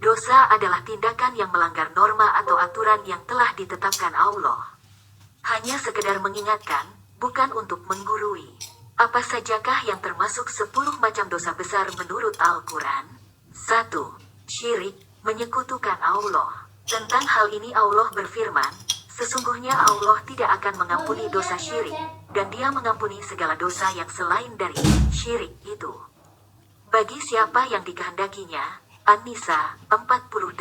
Dosa adalah tindakan yang melanggar norma atau aturan yang telah ditetapkan Allah. Hanya sekedar mengingatkan, bukan untuk menggurui. Apa sajakah yang termasuk 10 macam dosa besar menurut Al-Quran? 1. Syirik, menyekutukan Allah. Tentang hal ini Allah berfirman, sesungguhnya Allah tidak akan mengampuni dosa syirik, dan Dia mengampuni segala dosa yang selain dari syirik itu. Bagi siapa yang dikehendakinya. An-Nisa 48.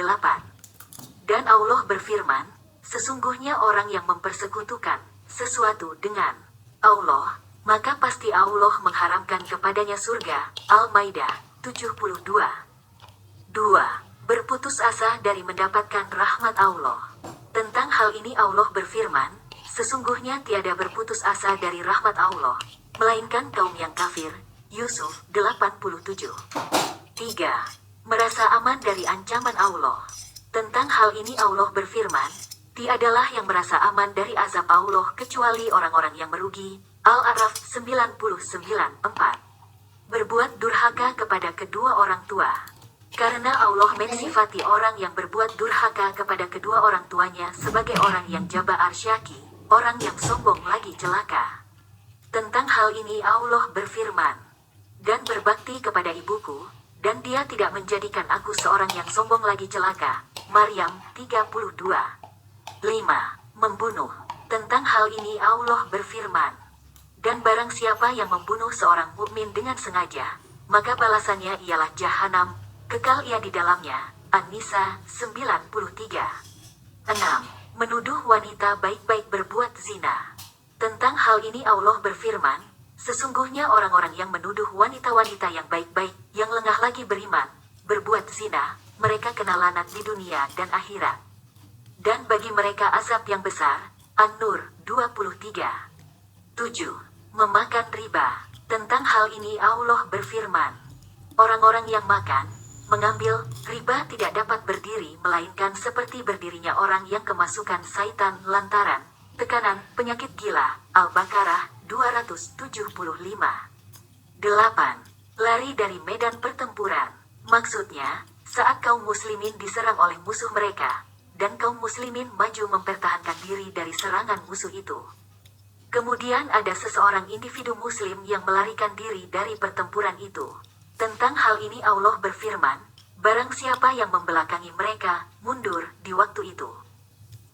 Dan Allah berfirman, sesungguhnya orang yang mempersekutukan sesuatu dengan Allah, maka pasti Allah mengharamkan kepadanya surga. Al-Maidah 72. 2. Berputus asa dari mendapatkan rahmat Allah. Tentang hal ini Allah berfirman, sesungguhnya tiada berputus asa dari rahmat Allah, melainkan kaum yang kafir. Yusuf 87. 3. Merasa aman dari ancaman Allah. Tentang hal ini Allah berfirman, tiadalah yang merasa aman dari azab Allah kecuali orang-orang yang merugi. Al-A'raf 99:4. Berbuat durhaka kepada kedua orang tua. Karena Allah mensifati orang yang berbuat durhaka kepada kedua orang tuanya sebagai orang yang jaba arsyaki, orang yang sombong lagi celaka. Tentang hal ini Allah berfirman, dan berbakti kepada ibuku, dan dia tidak menjadikan aku seorang yang sombong lagi celaka. Maryam 32. 5. Membunuh. Tentang hal ini Allah berfirman, dan barang siapa yang membunuh seorang mukmin dengan sengaja, maka balasannya ialah jahanam, kekal ia di dalamnya. An-Nisa 93. 6. Menuduh wanita baik-baik berbuat zina. Tentang hal ini Allah berfirman, sesungguhnya orang-orang yang menuduh wanita-wanita yang baik-baik, yang lengah lagi beriman, berbuat zina, mereka kena laknat di dunia dan akhirat. Dan bagi mereka azab yang besar. An-Nur 23. 7. Memakan riba. Tentang hal ini Allah berfirman, orang-orang yang makan, mengambil riba tidak dapat berdiri melainkan seperti berdirinya orang yang kemasukan syaitan lantaran tekanan penyakit gila. Al-Baqarah 275. 8. Lari dari medan pertempuran. Maksudnya, saat kaum muslimin diserang oleh musuh mereka, dan kaum muslimin maju mempertahankan diri dari serangan musuh itu. Kemudian ada seseorang individu muslim yang melarikan diri dari pertempuran itu. Tentang hal ini Allah berfirman, barang siapa yang membelakangi mereka, mundur di waktu itu.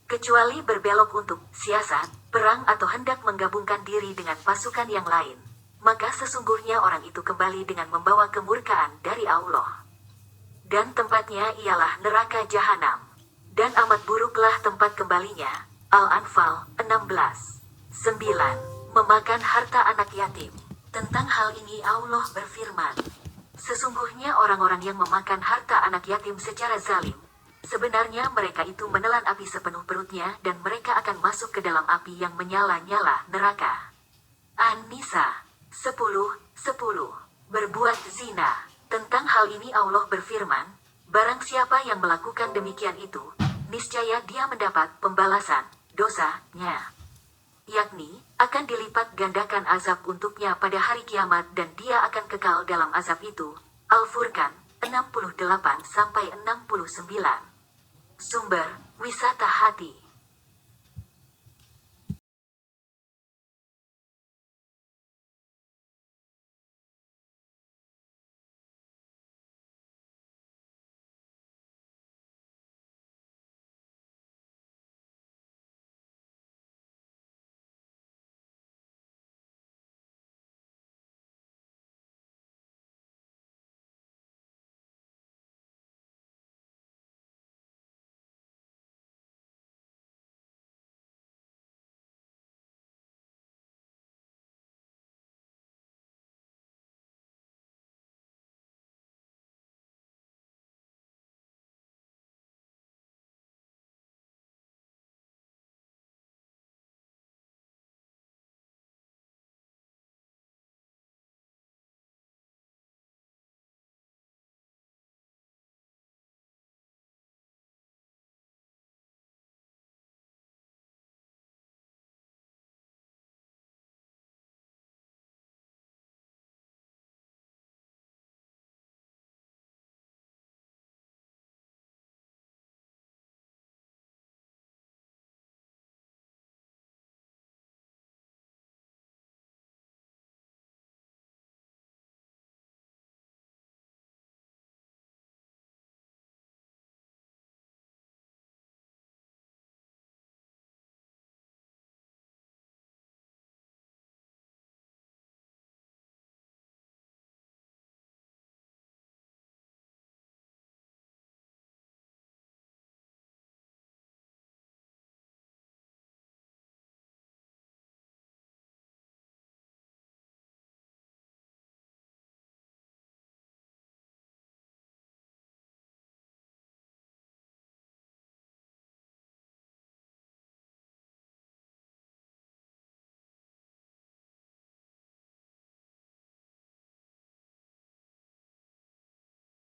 Kecuali berbelok untuk siasat, perang atau hendak menggabungkan diri dengan pasukan yang lain, maka sesungguhnya orang itu kembali dengan membawa kemurkaan dari Allah. Dan tempatnya ialah neraka jahanam. Dan amat buruklah tempat kembalinya. Al-Anfal 16. 9. Memakan harta anak yatim. Tentang hal ini Allah berfirman, sesungguhnya orang-orang yang memakan harta anak yatim secara zalim, sebenarnya mereka itu menelan api sepenuh perutnya dan mereka akan masuk ke dalam api yang menyala-nyala neraka. An-Nisa 10:10. Berbuat zina. Tentang hal ini Allah berfirman, barang siapa yang melakukan demikian itu, niscaya dia mendapat pembalasan dosanya, yakni akan dilipat gandakan azab untuknya pada hari kiamat dan dia akan kekal dalam azab itu. Al-Furqan 68-69. Sumber, Wisata Hati.